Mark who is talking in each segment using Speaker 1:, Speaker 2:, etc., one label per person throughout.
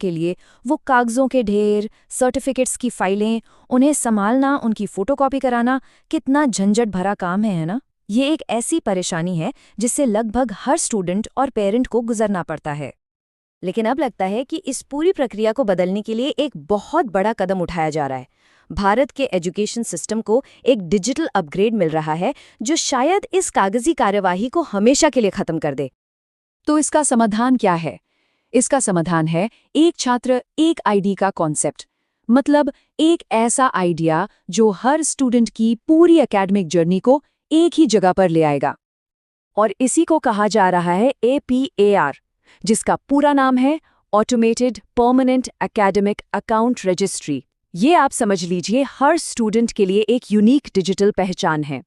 Speaker 1: के लिए वो कागज़ों के ढेर, सर्टिफिकेट्स की फाइलें, उन्हें संभालना, उनकी फ़ोटोकॉपी कराना, कितना झंझट भरा काम है ना? ये एक ऐसी परेशानी है जिससे लगभग हर स्टूडेंट और पेरेंट को गुजरना पड़ता है। लेकिन अब लगता है कि इस पूरी प्रक्रिया को बदलने के लिए एक बहुत बड़ा कदम उठाया जा रहा है। भारत के एजुकेशन सिस्टम को एक डिजिटल अपग्रेड मिल रहा है जो शायद इस कागजी कार्यवाही को हमेशा के लिए खत्म कर दे।
Speaker 2: तो इसका समाधान क्या है? इसका समाधान है एक छात्र एक आईडी का कॉन्सेप्ट। मतलब एक ऐसा आइडिया जो हर स्टूडेंट की पूरी एकेडमिक जर्नी को एक ही जगह पर ले आएगा। और इसी को कहा जा रहा है APAR, जिसका पूरा नाम है automated permanent academic account registry. ये आप समझ लीजिए हर स्टूडेंट के लिए एक यूनिक डिजिटल पहचान है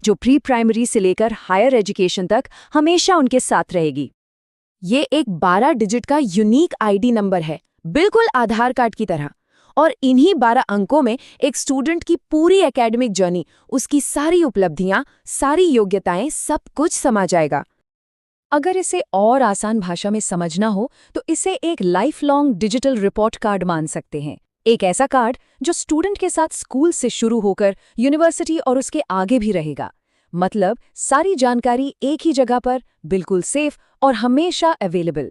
Speaker 2: जो प्री प्राइमरी से लेकर हायर एजुकेशन तक हमेशा उनके साथ रहेगी। ये एक 12 डिजिट का यूनिक आईडी नंबर है, बिल्कुल आधार कार्ड की तरह। और इन्हीं 12 अंकों में एक स्टूडेंट की पूरी एकेडमिक जर्नी, उसकी सारी उपलब्धियां, सारी योग्यताएं, सब कुछ समा जाएगा। अगर इसे और आसान भाषा में समझना हो तो इसे एक life long digital report card मान सकते हैं। एक ऐसा कार्ड जो स्टूडेंट के साथ स्कूल से शुरू होकर यूनिवर्सिटी और उसके आगे भी रहेगा। मतलब सारी जानकारी एक ही जगह पर, बिल्कुल सेफ और हमेशा अवेलेबल।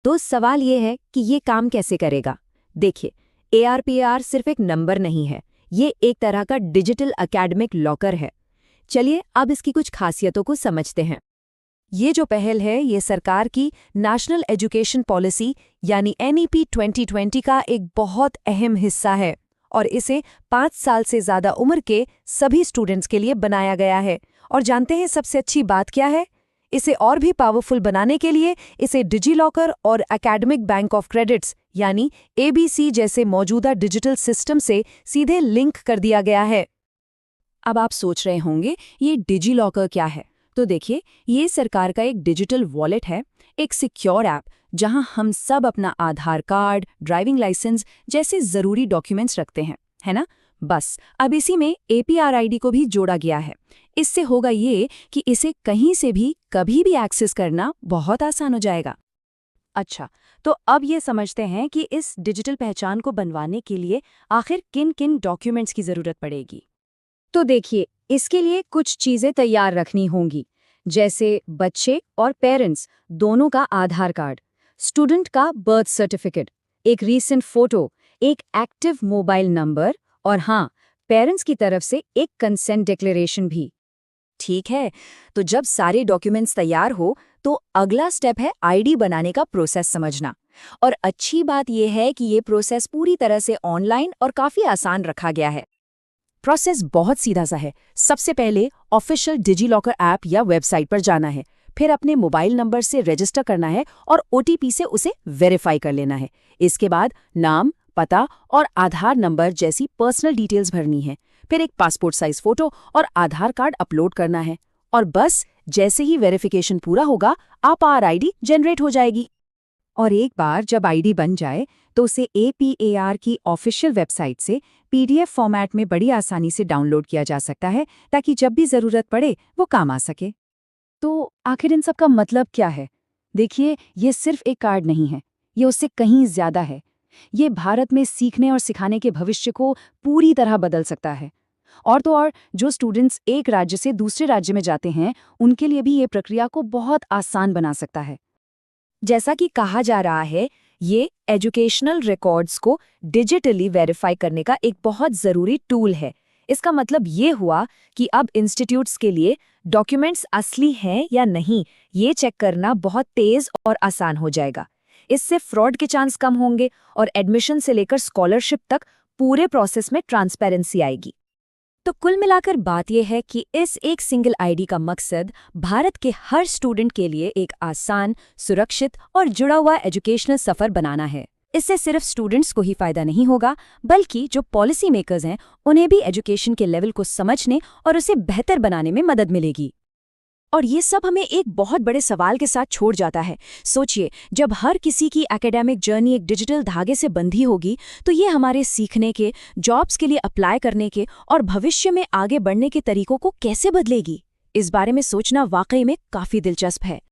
Speaker 1: तो सवाल ये है कि ये काम कैसे करेगा? देखिए, ARPAR सिर्फ एक नंबर नहीं है, ये एक तरह का डिजिटल एकेडमिक लॉकर है। चलिए अब इसकी कुछ खासियतों को समझते हैं। ये जो पहल है ये सरकार की नेशनल एजुकेशन पॉलिसी यानी NEP 2020 का एक बहुत अहम हिस्सा है और इसे 5 साल से ज़्यादा उम्र के सभी स्टूडेंट्स के लिए बनाया गया है। और जानते हैं सबसे अच्छी बात क्या है? इसे और भी पावरफुल बनाने के लिए इसे डिजीलॉकर और एकेडमिक बैंक ऑफ क्रेडिट्स यानी ABC जैसे मौजूदा डिजिटल सिस्टम से सीधे लिंक कर दिया गया है। अब आप सोच रहे होंगे ये डिजीलॉकर क्या है? तो देखिए, ये सरकार का एक डिजिटल वॉलेट है, एक सिक्योर ऐप जहां हम सब अपना आधार कार्ड, ड्राइविंग लाइसेंस जैसे ज़रूरी डॉक्यूमेंट्स रखते हैं, है ना? बस अब इसी में APR ID को भी जोड़ा गया है। इससे होगा ये कि इसे कहीं से भी कभी भी एक्सेस करना बहुत आसान हो जाएगा। अच्छा, तो अब ये समझते हैं कि इस डिजिटल पहचान को बनवाने के लिए आखिर किन किन डॉक्यूमेंट्स की ज़रूरत पड़ेगी। तो देखिए, इसके लिए कुछ चीज़ें तैयार रखनी होंगी, जैसे बच्चे और पेरेंट्स दोनों का आधार कार्ड, स्टूडेंट का बर्थ सर्टिफिकेट, एक रीसेंट फोटो, एक एक्टिव मोबाइल नंबर और हाँ, पेरेंट्स की तरफ से एक कंसेंट डिक्लेरेशन भी। ठीक है, तो जब सारे डॉक्यूमेंट्स तैयार हो तो अगला स्टेप है आईडी बनाने का प्रोसेस समझना। और अच्छी बात यह है कि ये प्रोसेस पूरी तरह से ऑनलाइन और काफ़ी आसान रखा गया है। प्रोसेस बहुत सीधा सा है। सबसे पहले ऑफिशियल डिजीलॉकर ऐप या वेबसाइट पर जाना है, फिर अपने मोबाइल नंबर से रजिस्टर करना है और OTP से उसे वेरीफाई कर लेना है। इसके बाद नाम, पता और आधार नंबर जैसी पर्सनल डिटेल्स भरनी है। फिर एक पासपोर्ट साइज फोटो और आधार कार्ड अपलोड करना है और बस जैसे ही वेरिफिकेशन पूरा होगा APAR ID जनरेट हो जाएगी। और एक बार जब आईडी बन जाए तो उसे APAR की ऑफिशियल वेबसाइट से PDF फॉर्मेट में बड़ी आसानी से डाउनलोड किया जा सकता है ताकि जब भी ज़रूरत पड़े वो काम आ सके। तो आखिर इन सब का मतलब क्या है? देखिए, ये सिर्फ एक कार्ड नहीं है, ये उससे कहीं ज़्यादा है। ये भारत में सीखने और सिखाने के भविष्य को पूरी तरह बदल सकता है। और तो और जो स्टूडेंट्स एक राज्य से दूसरे राज्य में जाते हैं उनके लिए भी ये प्रक्रिया को बहुत आसान बना सकता है। जैसा कि कहा जा रहा है, ये एजुकेशनल रिकॉर्ड्स को डिजिटली वेरीफाई करने का एक बहुत ज़रूरी टूल है। इसका मतलब ये हुआ कि अब इंस्टीट्यूट्स के लिए डॉक्यूमेंट्स असली हैं या नहीं, ये चेक करना बहुत तेज़ और आसान हो जाएगा। इससे फ्रॉड के चांस कम होंगे और एडमिशन से लेकर स्कॉलरशिप तक पूरे प्रोसेस में ट्रांसपेरेंसी आएगी। तो कुल मिलाकर बात यह है कि इस एक सिंगल आईडी का मकसद भारत के हर स्टूडेंट के लिए एक आसान, सुरक्षित और जुड़ा हुआ एजुकेशनल सफ़र बनाना है। इससे सिर्फ स्टूडेंट्स को ही फायदा नहीं होगा, बल्कि जो पॉलिसी मेकर्स हैं उन्हें भी एजुकेशन के लेवल को समझने और उसे बेहतर बनाने में मदद मिलेगी। और ये सब हमें एक बहुत बड़े सवाल के साथ छोड़ जाता है। सोचिए, जब हर किसी की एकेडमिक जर्नी एक डिजिटल धागे से बंधी होगी तो ये हमारे सीखने के, जॉब्स के लिए अप्लाई करने के और भविष्य में आगे बढ़ने के तरीकों को कैसे बदलेगी? इस बारे में सोचना वाकई में काफ़ी दिलचस्प है।